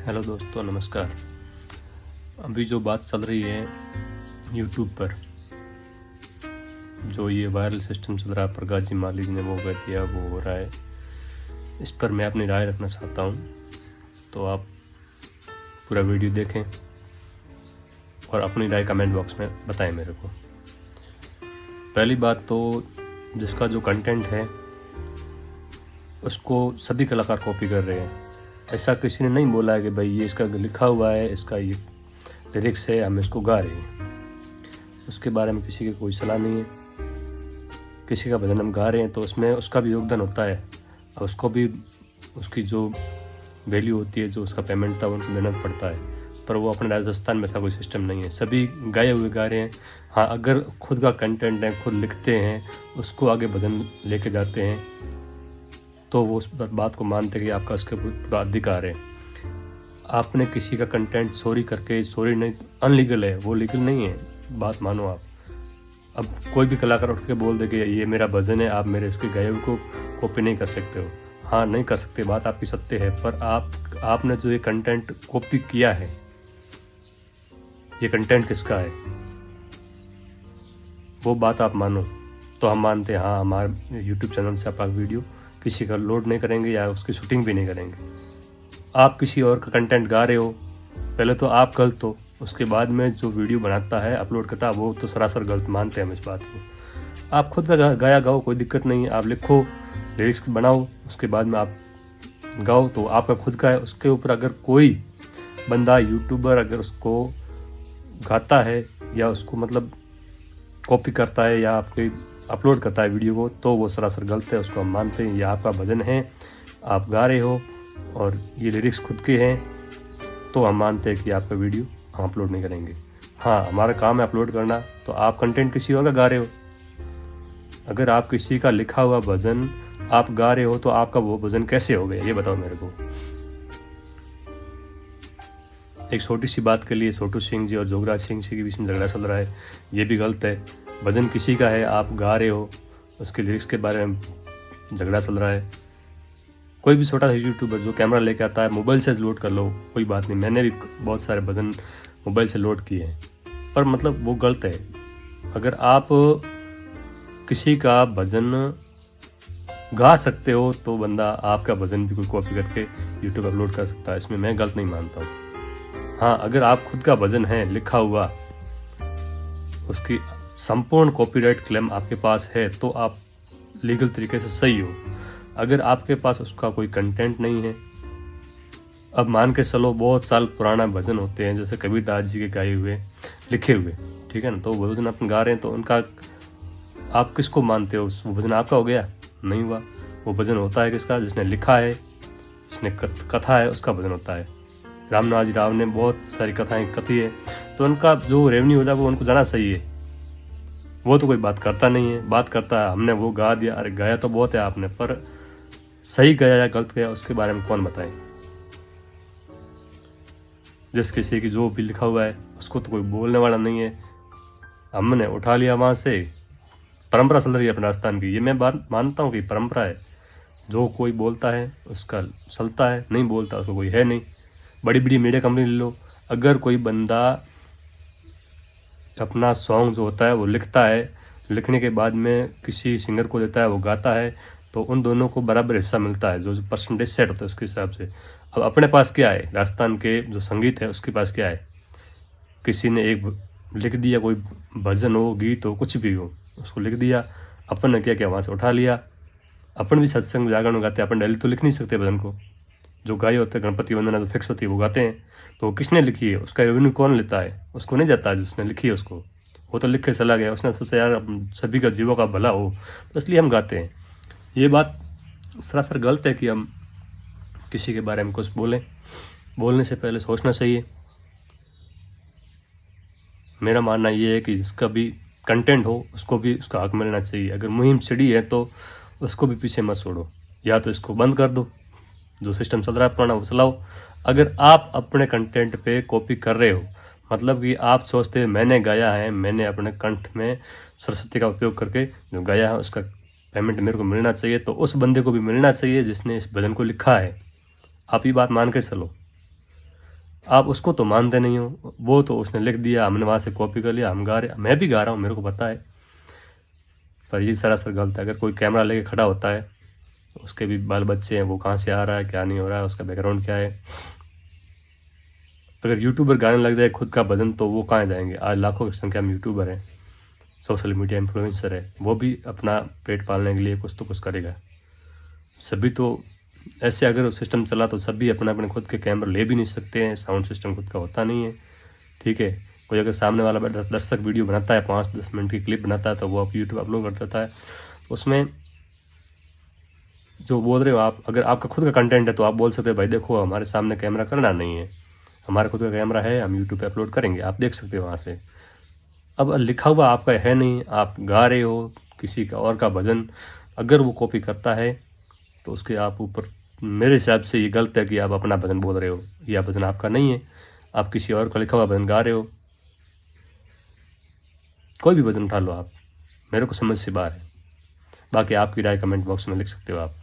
Hello दोस्तों, नमस्कार। अभी जो बात चल रही है यूट्यूब पर, जो ये वायरल सिस्टम चल रहा है, प्रकाश जी मालिक ने वो कर दिया, वो हो रहा है, इस पर मैं अपनी राय रखना चाहता हूँ। तो आप पूरा वीडियो देखें और अपनी राय कमेंट बॉक्स में बताएं मेरे को। पहली बात तो जिसका जो कंटेंट है उसको सभी कलाकार कॉपी कर रहे हैं। ऐसा किसी ने नहीं बोला है कि भाई ये इसका लिखा हुआ है, इसका ये लिरिक्स है, हम इसको गा रहे हैं। उसके बारे में किसी की कोई सलाह नहीं है। किसी का भजन हम गा रहे हैं तो उसमें उसका भी योगदान होता है, और उसको भी उसकी जो वैल्यू होती है, जो उसका पेमेंट था, उनको देना पड़ता है। पर वो अपने राजस्थान में ऐसा कोई सिस्टम नहीं है, सभी गाए हुए गा रहे हैं। हाँ, अगर खुद का कंटेंट है, खुद लिखते हैं, उसको आगे भजन लेके जाते हैं, तो वो उस बात को मानते हैं कि आपका उसके पूरा अधिकार है। आपने किसी का कंटेंट चोरी करके, चोरी नहीं, अनलीगल है, वो लीगल नहीं है, बात मानो आप। अब कोई भी कलाकार उठ के बोल दे कि ये मेरा भजन है, आप मेरे इसके गाए को कॉपी नहीं कर सकते हो। हाँ, नहीं कर सकते, बात आपकी सत्य है, पर आपने जो ये कंटेंट कॉपी किया है, ये कंटेंट किसका है, वो बात आप मानो। तो हम मानते हैं, हाँ, हमारे यूट्यूब चैनल से आपका वीडियो किसी का लोड नहीं करेंगे या उसकी शूटिंग भी नहीं करेंगे। आप किसी और का कंटेंट गा रहे हो, पहले तो आप गलत हो, उसके बाद में जो वीडियो बनाता है, अपलोड करता है, वो तो सरासर गलत। मानते हैं हम इस बात को। आप खुद का गाया गाओ, कोई दिक्कत नहीं है, आप लिखो, लिरिक्स बनाओ, उसके बाद में आप गाओ, तो आपका खुद का है। उसके ऊपर अगर कोई बंदा यूट्यूबर अगर उसको गाता है या उसको मतलब कॉपी करता है या आपके अपलोड करता है वीडियो को, तो वो सरासर गलत है। उसको हम मानते हैं, ये आपका भजन है, आप गा रहे हो और ये लिरिक्स खुद के हैं, तो हम मानते हैं कि आपका वीडियो हम अपलोड नहीं करेंगे। हाँ, हमारा काम है अपलोड करना, तो आप कंटेंट किसी और का गा रहे हो। अगर आप किसी का लिखा हुआ भजन आप गा रहे हो, तो आपका वो भजन कैसे हो गया, ये बताओ मेरे को। एक छोटी सी बात के लिए छोटू सिंह जी और जोगराज सिंह जी के बीच में झगड़ा चल रहा है, ये भी गलत है। भजन किसी का है, आप गा रहे हो, उसके लिरिक्स के बारे में झगड़ा चल रहा है। कोई भी छोटा सा यूट्यूबर जो कैमरा लेके आता है, मोबाइल से लोड कर लो, कोई बात नहीं। मैंने भी बहुत सारे भजन मोबाइल से लोड किए हैं, पर मतलब वो गलत है। अगर आप किसी का भजन गा सकते हो, तो बंदा आपका भजन भी कोई कॉपी करके यूट्यूब अपलोड कर सकता है, इसमें मैं गलत नहीं मानता हूँ। हाँ, अगर आप खुद का भजन है लिखा हुआ, उसकी संपूर्ण कॉपीराइट क्लेम आपके पास है, तो आप लीगल तरीके से सही हो। अगर आपके पास उसका कोई कंटेंट नहीं है, अब मान के चलो बहुत साल पुराना भजन होते हैं, जैसे कबीरदास जी के गाए हुए, लिखे हुए, ठीक है ना, तो वो भजन अपन गा रहे हैं, तो उनका आप किसको मानते हो? वो भजन आपका हो गया? नहीं हुआ। वो भजन होता है किसका? जिसने लिखा है, जिसने कथा है, उसका भजन होता है। रामनाथ जी राव ने बहुत सारी कथाएं कथी है, तो उनका जो रेवेन्यू होता है वो उनको जाना सही है। वो तो कोई बात करता नहीं है, बात करता है हमने वो गा दिया, अरे गाया तो बहुत है आपने, पर सही गया या गलत गया उसके बारे में कौन बताए। जिस किसी की जो भी लिखा हुआ है उसको तो कोई बोलने वाला नहीं है, हमने उठा लिया वहाँ से। परंपरा चल रही है अपने राजस्थान की, ये मैं बात मानता हूँ कि परंपरा है। जो कोई बोलता है उसका चलता है, नहीं बोलता उसको कोई है नहीं। बड़ी बड़ी मीडिया कंपनी ले लो, अगर कोई बंदा अपना सॉन्ग जो होता है वो लिखता है, लिखने के बाद में किसी सिंगर को देता है, वो गाता है, तो उन दोनों को बराबर हिस्सा मिलता है, जो परसेंटेज सेट होता है उसके हिसाब से। अब अपने पास क्या है, राजस्थान के जो संगीत है उसके पास क्या है, किसी ने एक लिख दिया, कोई भजन हो, गीत हो, कुछ भी हो, उसको लिख दिया, अपन ने क्या किया, वहाँ से उठा लिया। अपन भी सत्संग जागरण गाते हैं, अपन डेली तो लिख नहीं सकते भजन को। जो गाय होते हैं, गणपति वंदना जो फिक्स होती है वो गाते हैं, तो किसने लिखी है, उसका रेवेन्यू कौन लेता है? उसको नहीं जाता है जिसने लिखी है उसको, वो तो लिख के चला गया, उसने सोचा यार सभी का जीवों का भला हो, तो इसलिए हम गाते हैं। ये बात सरासर गलत है कि हम किसी के बारे में कुछ बोलें। बोलने से पहले सोचना चाहिए। मेरा मानना ये है कि जिसका भी कंटेंट हो उसको भी उसका हक मिलना चाहिए। अगर मुहिम छिड़ी है तो उसको भी पीछे मत छोड़ो, या तो इसको बंद कर दो, जो सिस्टम चल रहा है पुराना वो चलाओ। अगर आप अपने कंटेंट पे कॉपी कर रहे हो, मतलब कि आप सोचते हैं मैंने गाया है, मैंने अपने कंठ में सरस्वती का उपयोग करके जो गाया है उसका पेमेंट मेरे को मिलना चाहिए, तो उस बंदे को भी मिलना चाहिए जिसने इस भजन को लिखा है। आप ये बात मान के चलो। आप उसको तो मानते नहीं हो, वो तो उसने लिख दिया, हमने वहाँ से कॉपी कर लिया, हम गा रहे, मैं भी गा रहा हूँ, मेरे को पता है, पर ये सरासर गलत है। अगर कोई कैमरा लेके खड़ा होता है, उसके भी बाल बच्चे हैं, वो कहाँ से आ रहा है, क्या नहीं हो रहा है, उसका बैकग्राउंड क्या है। अगर यूट्यूबर गाने लग जाए खुद का भजन, तो वो कहाँ जाएंगे। आज लाखों की संख्या में यूट्यूबर हैं, सोशल मीडिया इन्फ्लुएंसर है, वो भी अपना पेट पालने के लिए कुछ तो कुछ करेगा। सभी तो ऐसे अगर सिस्टम चला तो सभी अपने अपने खुद के कैमरा ले भी नहीं सकते हैं, साउंड सिस्टम खुद का होता नहीं है, ठीक है। कोई अगर सामने वाला दर्शक वीडियो बनाता है, 5-10 मिनट की क्लिप बनाता है, तो वो आप यूट्यूब अपलोड कर देता है। उसमें जो बोल रहे हो आप, अगर आपका खुद का कंटेंट है तो आप बोल सकते हो भाई देखो हमारे सामने कैमरा करना नहीं है, हमारा खुद का कैमरा है, हम यूट्यूब पे अपलोड करेंगे, आप देख सकते हो वहाँ से। अब लिखा हुआ आपका है नहीं, आप गा रहे हो किसी का और का भजन, अगर वो कॉपी करता है तो उसके आप ऊपर, मेरे हिसाब से ये गलत है कि आप अपना भजन बोल रहे हो, या भजन आपका नहीं है, आप किसी और का लिखा हुआ भजन गा रहे हो। कोई भी भजन उठा लो आप, मेरे को समझ से बाहर है। बाकी आपकी राय कमेंट बॉक्स में लिख सकते हो आप।